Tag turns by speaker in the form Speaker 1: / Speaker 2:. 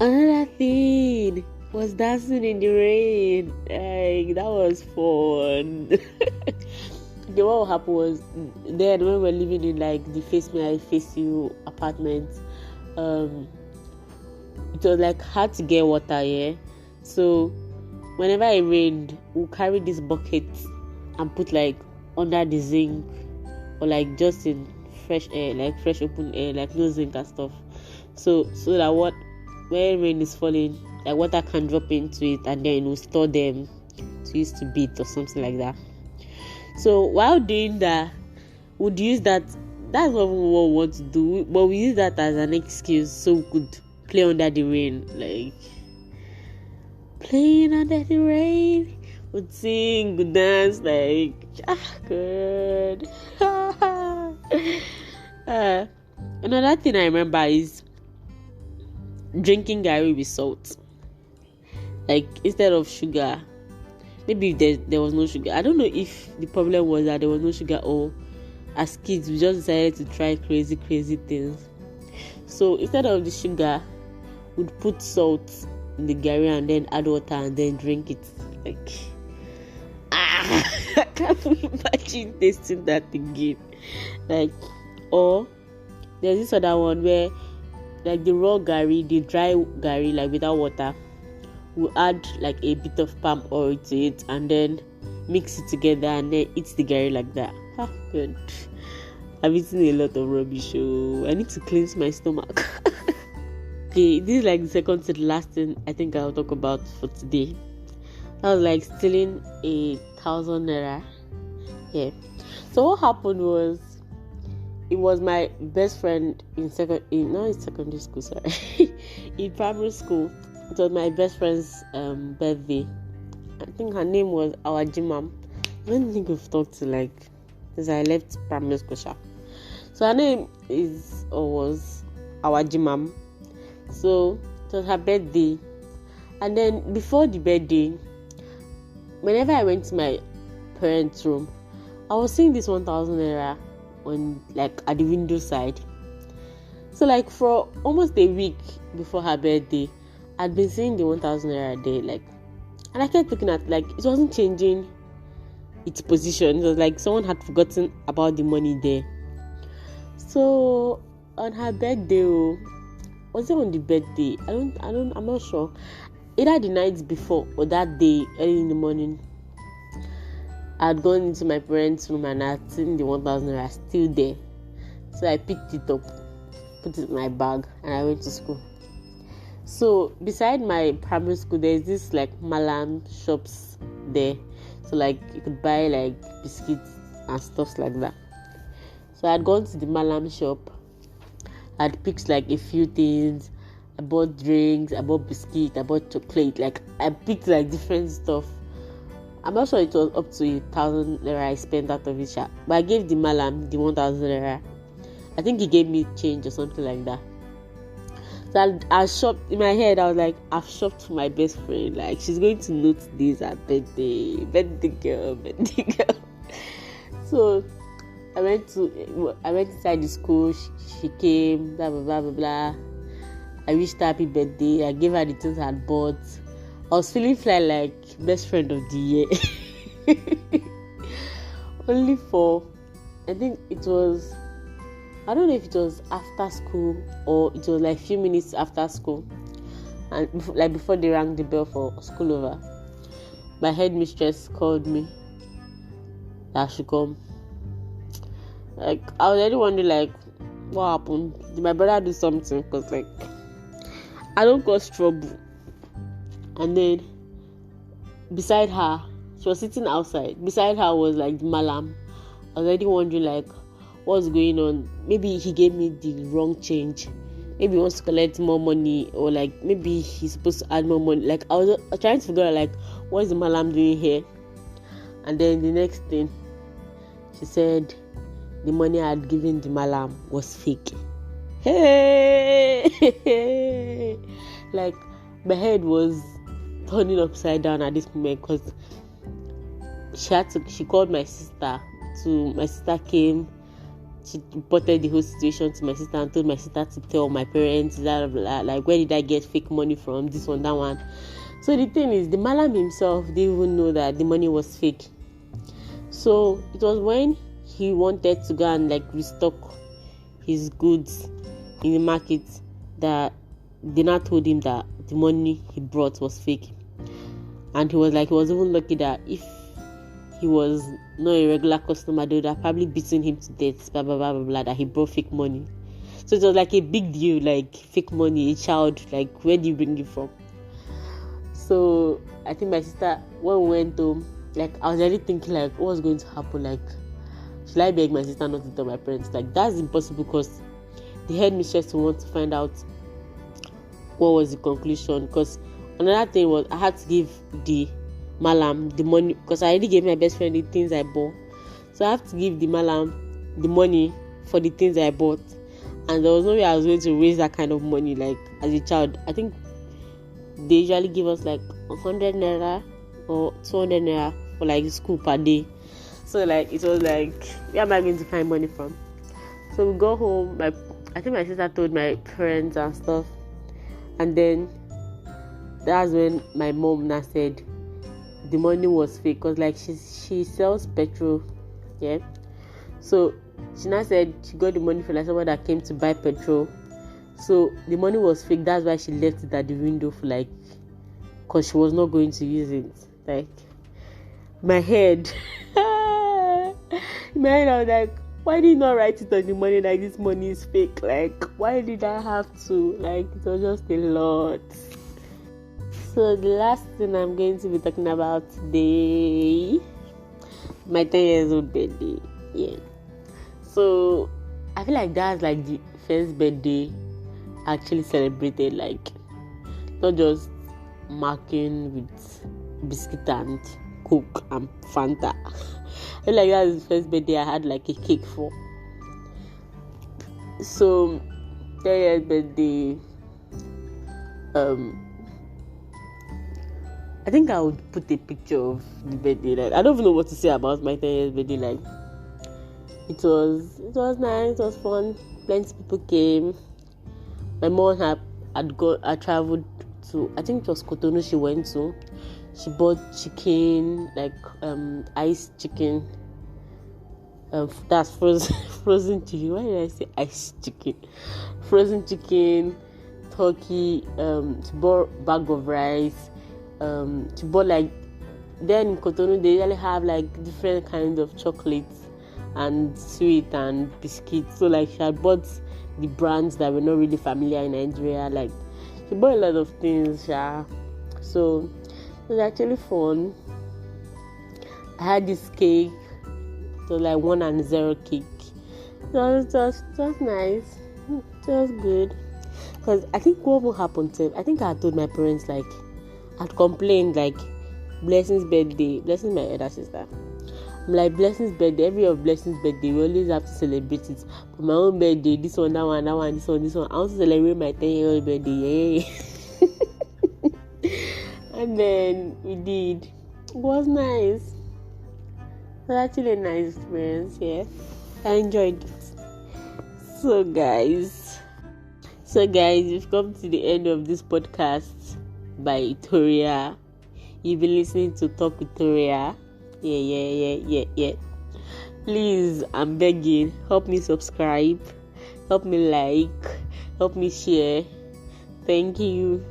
Speaker 1: Another thing was dancing in the rain. Like, that was fun. Okay, what will happen was then when we were living in like the face me I face you apartment, it was like hard to get water, yeah. So whenever it rained, we'll carry this bucket and put like under the zinc or like just in fresh air, like fresh open air, like no zinc and stuff. So that what when rain is falling, like water can drop into it and then we'll store them to use to beat or something like that. So while doing that, we'd use that. That's not what we want to do, but we use that as an excuse so we could play under the rain, like playing under the rain. Would sing, would dance, like good. Another thing I remember is drinking garri with salt, like instead of sugar. Maybe there was no sugar. I don't know if the problem was that there was no sugar or as kids we just decided to try crazy things. So instead of the sugar, we'd put salt in the garri and then add water and then drink it. Like, I can't imagine tasting that again. Like, or there's this other one where like the raw garri, the dry garri, like without water, we'll add like a bit of palm oil to it and then mix it together and then eat the garri like that. Good. I've eaten a lot of rubbish, so I need to cleanse my stomach. Okay, this is like the second to the last thing I think I'll talk about for today. That was like stealing 1,000 naira. Yeah. So what happened was, it was my best friend in secondary school, sorry. In primary school. It was my best friend's birthday. I think her name was Awajimam. I don't think we've talked to like since I left primary school. So her name was Awajimam. So it was her birthday. And then before the birthday, whenever I went to my parents' room, I was seeing this 1,000 naira on like at the window side. So like for almost a week before her birthday, I'd been seeing the 1,000 naira a day, like, and I kept looking at like it wasn't changing its position. It was like someone had forgotten about the money there. So on her birthday, was it on the birthday? I'm not sure. Either the night before or that day, early in the morning, I had gone into my parents' room and I had seen the 1,000 naira still there. So I picked it up, put it in my bag, and I went to school. So beside my primary school, there's this like Malam shops there. So like you could buy like biscuits and stuff like that. So I had gone to the Malam shop. I'd picked like a few things. I bought drinks, I bought biscuit, I bought chocolate. Like I picked like different stuff. I'm not sure it was up to 1,000 naira I spent out of it, but I gave the Malam the 1,000 naira. I think he gave me change or something like that. So I shopped in my head. I was like, I've shopped for my best friend. Like she's going to note this at birthday girl. So I went inside the school. She came. Blah blah blah blah blah. I wished her happy birthday. I gave her the things I had bought. I was feeling like best friend of the year. Only for, I think it was, I don't know if it was after school or it was like a few minutes after school, and like before they rang the bell for school over, my headmistress called me that I should come. Like I was already wondering like what happened. Did my brother do something? Because like I don't cause trouble. And then beside her, she was sitting outside. Beside her was like the Malam. I was already wondering like what's going on. Maybe he gave me the wrong change. Maybe he wants to collect more money, or like maybe he's supposed to add more money. Like I was trying to figure out like what is the Malam doing here. And then the next thing, she said the money I had given the Malam was fake. Hey, like my head was turning upside down at this moment because she called my sister. My sister came she reported the whole situation to my sister and told my sister to tell my parents, blah, blah, blah, like, where did I get fake money from, this one, that one. So the thing is, the malam himself didn't even know that the money was fake. So it was when he wanted to go and like restock his goods in the market that they now told him that the money he brought was fake. And he was even lucky that if he was not a regular customer, they would have probably beaten him to death, blah blah blah blah blah, that he brought fake money. So it was like a big deal, like fake money, a child, like where do you bring it from? So I think my sister, when we went home, like I was already thinking like what was going to happen, like should I beg my sister not to tell my parents? Like that's impossible because the headmistress will want to find out what was the conclusion. Because another thing was I had to give the malam the money because I already gave my best friend the things I bought, so I have to give the malam the money for the things I bought, and there was no way I was going to raise that kind of money. Like as a child, I think they usually give us like 100 naira or 200 naira for like school per day. So like it was like, where am I going to find money from? So we go home. I think my sister told my parents and stuff, and then that's when my mom now said the money was fake because like she sells petrol, yeah. So she now said she got the money for like someone that came to buy petrol. So the money was fake. That's why she left it at the window for like, because she was not going to use it. Like my head, I was like, why did you not write it on the money like this money is fake? Like why did I have to? Like it was just a lot. So the last thing I'm going to be talking about today, my 10 years old birthday. Yeah. So I feel like that's like the first birthday I actually celebrated, like not just marking with biscuit and Coke and Fanta. I feel like that's the first birthday I had like a cake for. So 10 years birthday, I think I would put a picture of the birthday. Like I don't even know what to say about my 10 years birthday. Like it was nice, it was fun. Plenty of people came. My mom had traveled to, I think it was Cotonou she went to. She bought chicken, like iced chicken. That's frozen chicken. Why did I say iced chicken? Frozen chicken, turkey, she bought bag of rice. She bought like, then in Cotonou they usually have like different kinds of chocolates and sweet and biscuits. So like she had bought the brands that were not really familiar in Nigeria. Like she bought a lot of things, yeah. So it was actually fun. I had this cake. It was like 1-0 cake. So it was nice. It was good. Because I think what will happen to, I think I had told my parents, like I'd complained like Blessing's birthday, Blessing's my elder sister. I'm like, Blessing's birthday, every year of Blessing's birthday, we always have to celebrate it. But my own birthday, this one, that one, this one. I want to celebrate my 10-year-old birthday, yeah. And then we did. It was nice. It was actually a nice experience, yeah. I enjoyed it. So guys, we've come to the end of this podcast by Toria. You've been listening to Talk with Toria. Yeah. Please, I'm begging, help me subscribe, help me like, help me share. Thank you.